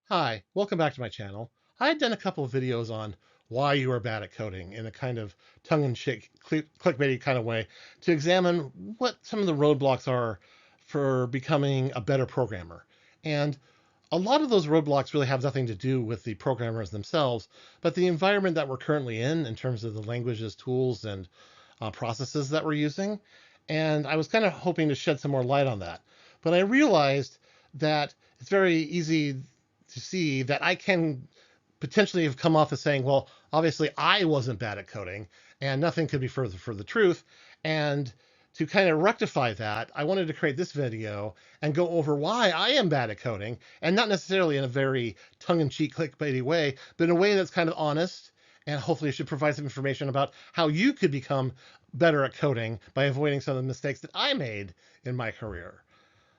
Hi, welcome back to my channel. I had done a couple of videos on why you are bad at coding in a kind of tongue-in-cheek, clickbaity kind of way to examine what some of the roadblocks are for becoming a better programmer. And a lot of those roadblocks really have nothing to do with the programmers themselves, but the environment that we're currently in terms of the languages, tools, and processes that we're using. And I was kind of hoping to shed some more light on that. But I realized that it's very easy to see that I can potentially have come off as saying, well, obviously I wasn't bad at coding and nothing could be further from the truth. And to kind of rectify that, I wanted to create this video and go over why I am bad at coding, and not necessarily in a very tongue-in-cheek clickbaity way, but in a way that's kind of honest, and hopefully it should provide some information about how you could become better at coding by avoiding some of the mistakes that I made in my career.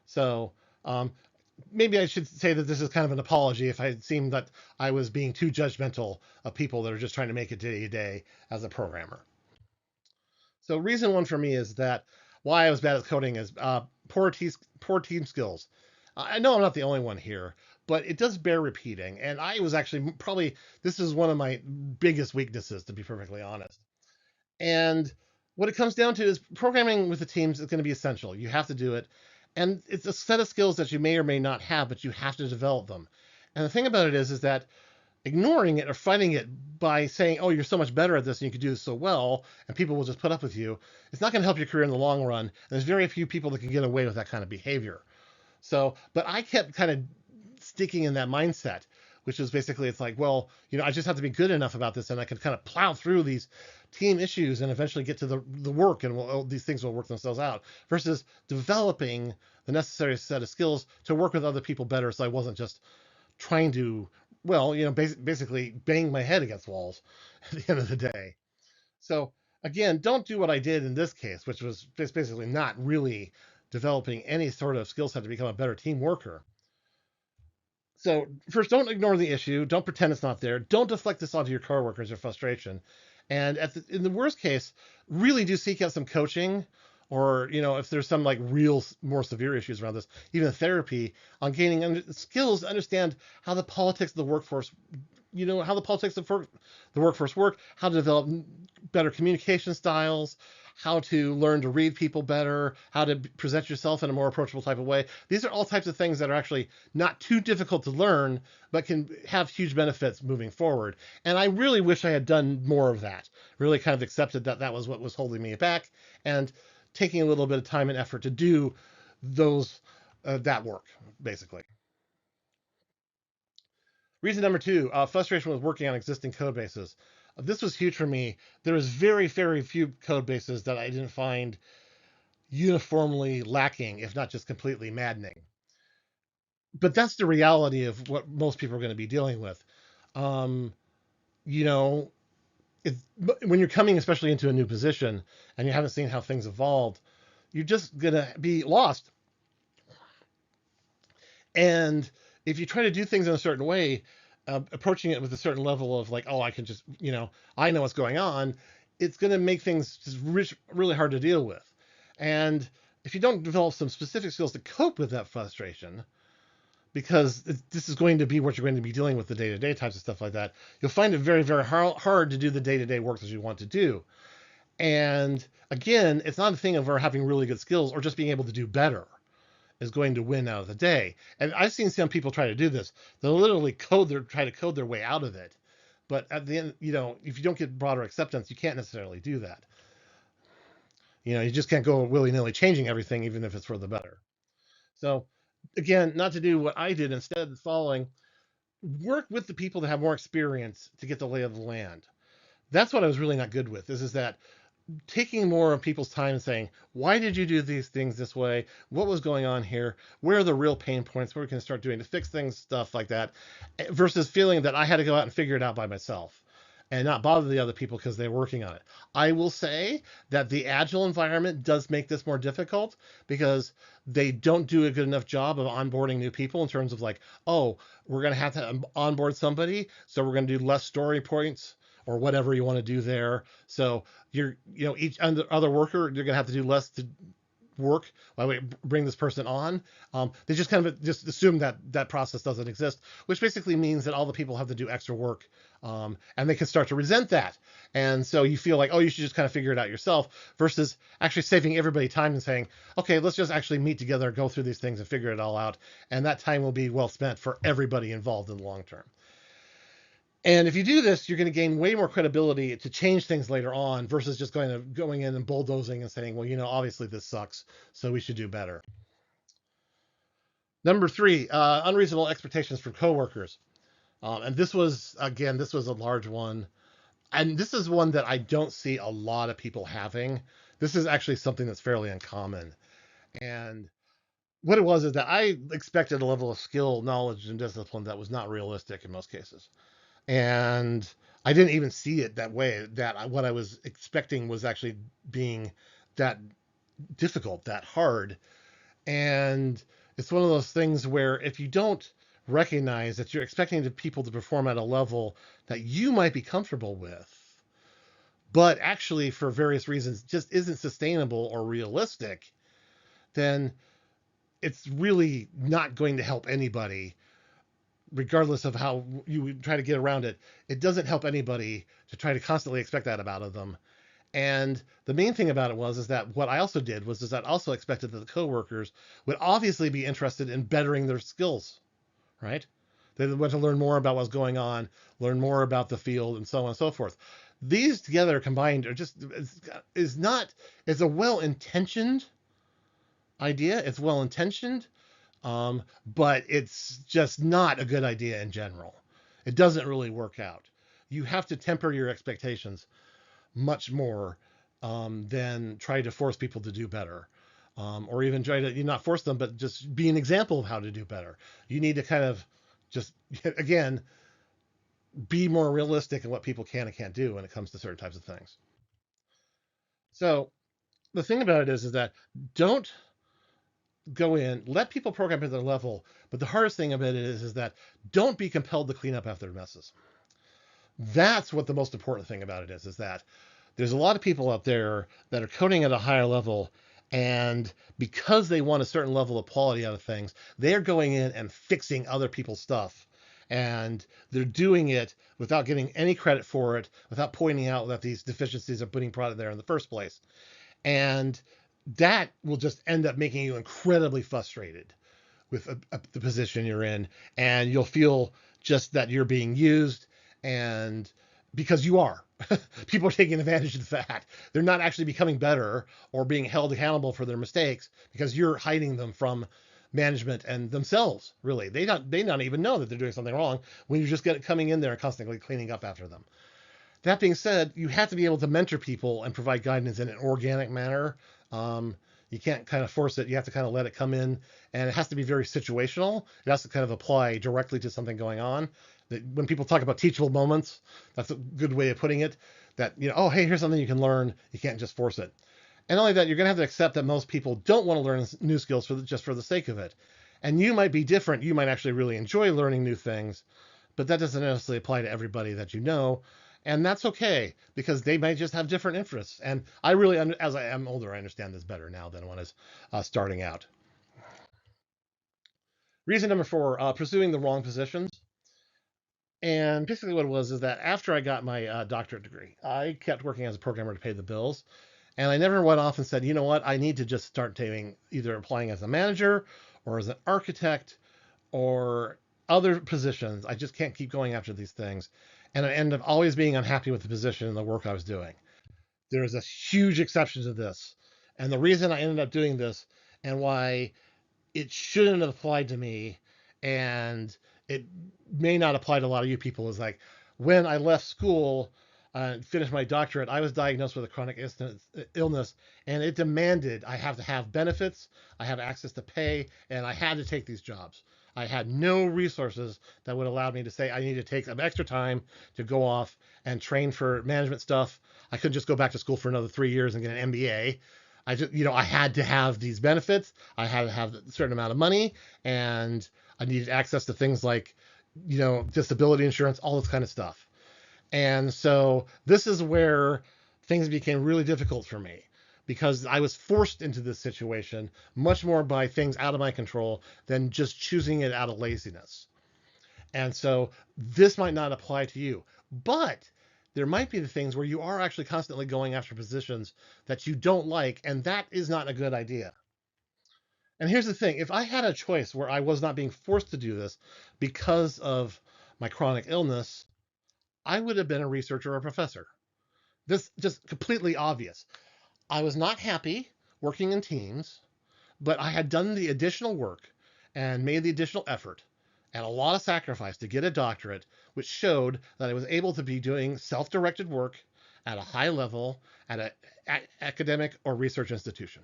So maybe I should say that this is kind of an apology if I seemed that I was being too judgmental of people that are just trying to make it day to day as a programmer. So reason one for me is that why I was bad at coding is poor team skills. I know I'm not the only one here, but it does bear repeating. And I was actually probably, this is one of my biggest weaknesses, to be perfectly honest. And what it comes down to is programming with the teams is going to be essential. You have to do it. And it's a set of skills that you may or may not have, but you have to develop them. And the thing about it is that ignoring it or fighting it by saying, oh, you're so much better at this and you can do this so well, and people will just put up with you, it's not going to help your career in the long run. And there's very few people that can get away with that kind of behavior. So, but I kept kind of sticking in that mindset, which is basically it's like, well, I just have to be good enough about this, and I can kind of plow through these team issues and eventually get to the work, and these things will work themselves out. Versus developing the necessary set of skills to work with other people better, so I wasn't just trying to, well, basically bang my head against walls at the end of the day. So again, don't do what I did in this case, which was just basically not really developing any sort of skill set to become a better team worker. So first, don't ignore the issue. Don't pretend it's not there. Don't deflect this onto your coworkers or frustration. And in the worst case, really do seek out some coaching, or if there's some like real more severe issues around this, even therapy on gaining skills to understand how the politics of the workforce, how the politics of the workforce work, how to develop better communication styles, how to learn to read people better, how to present yourself in a more approachable type of way. These are all types of things that are actually not too difficult to learn, but can have huge benefits moving forward. And I really wish I had done more of that, really kind of accepted that that was what was holding me back, and taking a little bit of time and effort to do those that work, basically. Reason number two, frustration with working on existing code bases. This was huge for me. There was very, very few code bases that I didn't find uniformly lacking, if not just completely maddening. But that's the reality of what most people are going to be dealing with. Um, you know, when you're coming, especially into a new position, and you haven't seen how things evolved, you're just going to be lost. And if you try to do things in a certain way, approaching it with a certain level of like, oh, I can just, I know what's going on, it's going to make things just really hard to deal with. And if you don't develop some specific skills to cope with that frustration, because this is going to be what you're going to be dealing with the day-to-day types of stuff like that, you'll find it very, very hard to do the day-to-day work that you want to do. And again, it's not a thing of having really good skills or just being able to do better is going to win out of the day. And I've seen some people try to do this. They'll literally try to code their way out of it. But at the end, if you don't get broader acceptance, you can't necessarily do that. You just can't go willy-nilly changing everything, even if it's for the better. So again, not to do what I did, instead of following, work with the people that have more experience to get the lay of the land. That's what I was really not good with, is that taking more of people's time and saying, why did you do these things this way? What was going on here? Where are the real pain points? What we can start doing to fix things, stuff like that, versus feeling that I had to go out and figure it out by myself and not bother the other people because they're working on it. I will say that the agile environment does make this more difficult because they don't do a good enough job of onboarding new people in terms of like, oh, we're going to have to onboard somebody, so we're going to do less story points or whatever you want to do there. So each other worker, you're going to have to do less work? Why would it bring this person on? They just kind of just assume that that process doesn't exist, which basically means that all the people have to do extra work, and they can start to resent that. And so you feel like, oh, you should just kind of figure it out yourself, versus actually saving everybody time and saying, okay, let's just actually meet together, go through these things and figure it all out. And that time will be well spent for everybody involved in the long term. And if you do this, you're going to gain way more credibility to change things later on versus just going in and bulldozing and saying, well, obviously this sucks, so we should do better. Number three, unreasonable expectations from coworkers. And this was a large one. And this is one that I don't see a lot of people having. This is actually something that's fairly uncommon. And what it was is that I expected a level of skill, knowledge, and discipline that was not realistic in most cases. And I didn't even see it that way. That what I was expecting was actually being that difficult, that hard. And it's one of those things where if you don't recognize that you're expecting the people to perform at a level that you might be comfortable with, but actually for various reasons just isn't sustainable or realistic, then it's really not going to help anybody, regardless of how you try to get around it. It doesn't help anybody to try to constantly expect that out of them. And the main thing about it is that what I also did was that I also expected that the coworkers would obviously be interested in bettering their skills, right? They want to learn more about what's going on, learn more about the field, and so on and so forth. These together combined are just it's a well-intentioned idea. It's well-intentioned, but it's just not a good idea in general. It doesn't really work out. You have to temper your expectations much more than try to force people to do better, or even try to not force them, but just be an example of how to do better. You need to kind of just, again, be more realistic in what people can and can't do when it comes to certain types of things. So the thing about it is that don't go in, let people program at their level. But the hardest thing about it is that don't be compelled to clean up after messes. That's what the most important thing about it is that there's a lot of people out there that are coding at a higher level, and because they want a certain level of quality out of things, they're going in and fixing other people's stuff. And they're doing it without getting any credit for it, without pointing out that these deficiencies are putting product there in the first place. And that will just end up making you incredibly frustrated with the position you're in. And you'll feel just that you're being used, and because you are. People are taking advantage of the fact they're not actually becoming better or being held accountable for their mistakes because you're hiding them from management and themselves. Really, they not even know that they're doing something wrong when you're just coming in there and constantly cleaning up after them. That being said, you have to be able to mentor people and provide guidance in an organic manner. You can't kind of force it. You have to kind of let it come in, and it has to be very situational. It has to kind of apply directly to something going on. That when people talk about teachable moments, that's a good way of putting it. That, oh, hey, here's something you can learn. You can't just force it. And not only that, you're going to have to accept that most people don't want to learn new skills just for the sake of it. And you might be different. You might actually really enjoy learning new things, but that doesn't necessarily apply to everybody that you know. And that's okay, because they might just have different interests. And I really, as I am older, I understand this better now than when I was starting out. Reason number four, pursuing the wrong positions. And basically what it was is that after I got my doctorate degree, I kept working as a programmer to pay the bills. And I never went off and said, you know what, I need to just start doing either applying as a manager or as an architect or other positions. I just can't keep going after these things. And I ended up always being unhappy with the position and the work I was doing. There is a huge exception to this. And the reason I ended up doing this and why it shouldn't have applied to me, and it may not apply to a lot of you people, is like when I left school and finished my doctorate, I was diagnosed with a chronic illness, and it demanded I have to have benefits, I have access to pay, and I had to take these jobs. I had no resources that would allow me to say I need to take some extra time to go off and train for management stuff. I couldn't just go back to school for another 3 years and get an MBA. I just, I had to have these benefits. I had to have a certain amount of money, and I needed access to things like, disability insurance, all this kind of stuff. And so this is where things became really difficult for me. because I was forced into this situation much more by things out of my control than just choosing it out of laziness. And so this might not apply to you, but there might be the things where you are actually constantly going after positions that you don't like, and that is not a good idea. And here's the thing, if I had a choice where I was not being forced to do this because of my chronic illness, I would have been a researcher or a professor. This just completely obvious. I was not happy working in teams, but I had done the additional work and made the additional effort and a lot of sacrifice to get a doctorate, which showed that I was able to be doing self-directed work at a high level at an academic or research institution,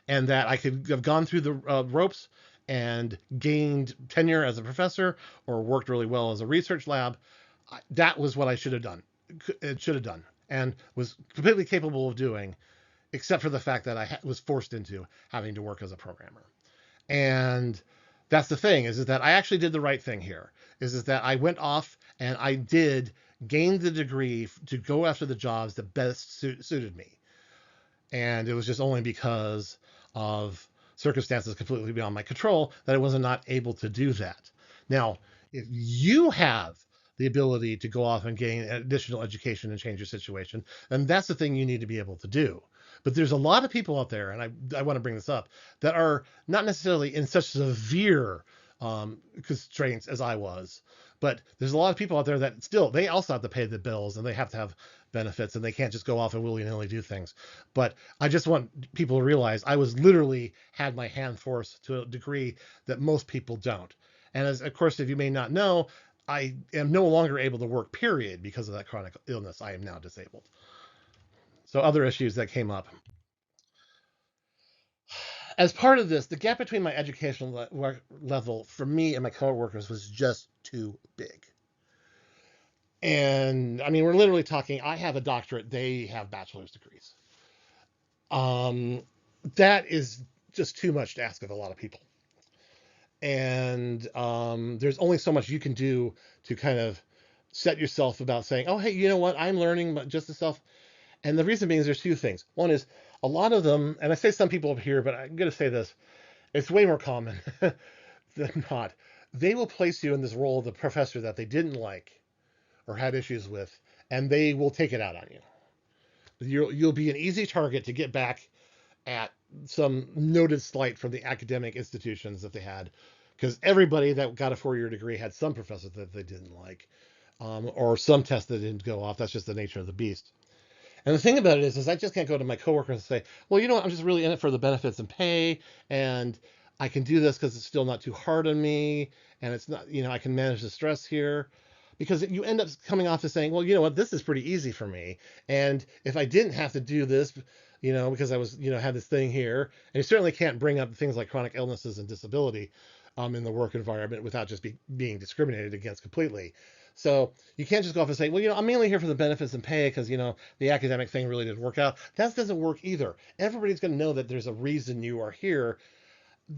and that I could have gone through the ropes and gained tenure as a professor or worked really well as a research lab. That was what I should have done. It should have done, and was completely capable of doing, except for the fact that I was forced into having to work as a programmer. And that's the thing, is that I actually did the right thing here. Is that I went off and I did gain the degree to go after the jobs that best suited me. And it was just only because of circumstances completely beyond my control that I was not able to do that. Now, if you have the ability to go off and gain additional education and change your situation, then that's the thing you need to be able to do. But there's a lot of people out there, and I want to bring this up, that are not necessarily in such severe constraints as I was. But there's a lot of people out there that still, they also have to pay the bills and they have to have benefits and they can't just go off and willy-nilly do things. But I just want people to realize I was literally had my hand forced to a degree that most people don't. And as of course, if you may not know, I am no longer able to work, period, because of that chronic illness. I am now disabled. So other issues that came up. As part of this, the gap between my educational level for me and my coworkers was just too big. And I mean, we're literally talking, I have a doctorate, they have bachelor's degrees. Um, that is just too much to ask of a lot of people. And there's only so much you can do to kind of set yourself about saying, oh, hey, you know what? I'm learning just the self. And the reason being is there's two things. One is a lot of them, and I say some people over here, but I'm going to say this, it's way more common than not. They will place you in this role of the professor that they didn't like or had issues with, and they will take it out on you. You'll be an easy target to get back at some noted slight from the academic institutions that they had, because everybody that got a 4-year degree had some professor that they didn't like, or some test that didn't go off. That's just the nature of the beast. And the thing about it is I just can't go to my coworkers and say, well, you know what, I'm just really in it for the benefits and pay, and I can do this because it's still not too hard on me, and it's not, I can manage the stress here. Because you end up coming off as saying, well, you know what, this is pretty easy for me. And if I didn't have to do this, because I was, had this thing here, and you certainly can't bring up things like chronic illnesses and disability in the work environment without just being discriminated against completely. So you can't just go off and say, well, I'm mainly here for the benefits and pay because, the academic thing really didn't work out. That doesn't work either. Everybody's going to know that there's a reason you are here,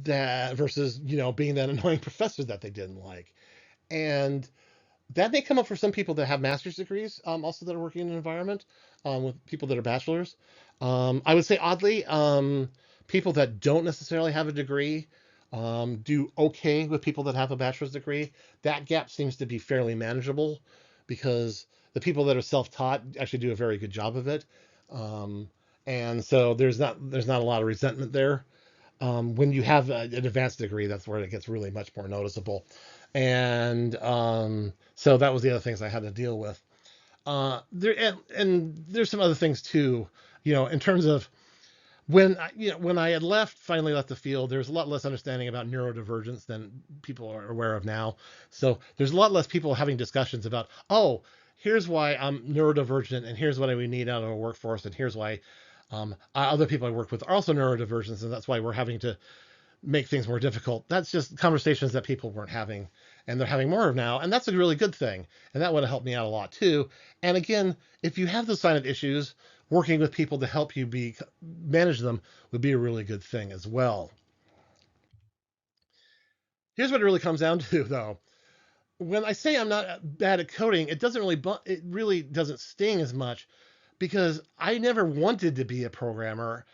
that versus, being that annoying professor that they didn't like. And that may come up for some people that have master's degrees, also that are working in an environment with people that are bachelors. I would say, oddly, people that don't necessarily have a degree do okay with people that have a bachelor's degree. That gap seems to be fairly manageable because the people that are self-taught actually do a very good job of it. And so there's not a lot of resentment there. When you have an advanced degree, that's where it gets really much more noticeable. And so that was the other things I had to deal with. And there's some other things too, in terms of when I had finally left the field, there's a lot less understanding about neurodivergence than people are aware of now. So there's a lot less people having discussions about, oh, here's why I'm neurodivergent, and here's what I would need out of a workforce, and here's why other people I work with are also neurodivergent, and that's why we're having to make things more difficult. That's just conversations that people weren't having, and they're having more of now, and that's a really good thing. And that would have helped me out a lot too. And again, if you have those kind of issues, working with people to help you manage them would be a really good thing as well. Here's what it really comes down to, though. When I say I'm not bad at coding, it really doesn't sting as much because I never wanted to be a programmer.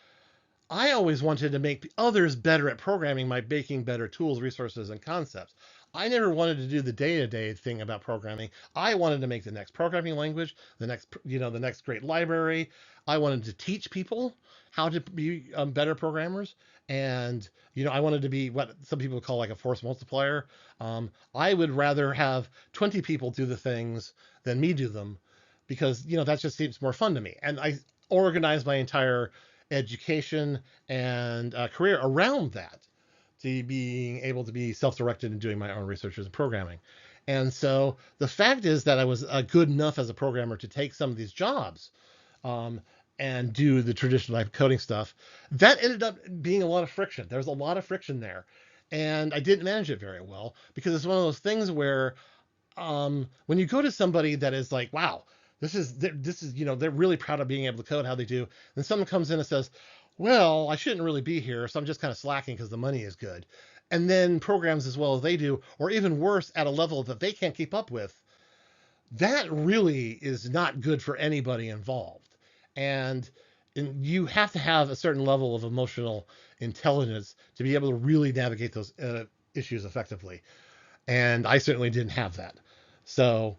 I always wanted to make others better at programming by making better tools, resources, and concepts. I never wanted to do the day-to-day thing about programming. I wanted to make the next programming language, the next great library. I wanted to teach people how to be better programmers, and I wanted to be what some people call like a force multiplier. I would rather have 20 people do the things than me do them, because that just seems more fun to me. And I organize my entire education and career around that, to being able to be self-directed and doing my own research and programming. And so the fact is that I was good enough as a programmer to take some of these jobs, um, and do the traditional type coding stuff. That ended up being a lot of friction. There's a lot of friction there. And I didn't manage it very well, because it's one of those things where when you go to somebody that is like, wow, this is they're really proud of being able to code how they do, then someone comes in and says, well, I shouldn't really be here, so I'm just kind of slacking because the money is good, and then programs as well as they do, or even worse, at a level that they can't keep up with, that really is not good for anybody involved. And you have to have a certain level of emotional intelligence to be able to really navigate those issues effectively. And I certainly didn't have that. So,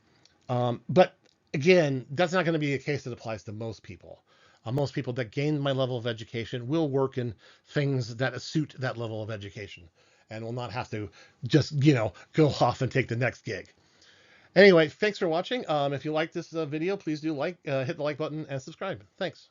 but again, that's not going to be a case that applies to most people. Most people that gain my level of education will work in things that suit that level of education, and will not have to just, go off and take the next gig. Anyway, thanks for watching. If you like this video, please do hit the like button and subscribe. Thanks.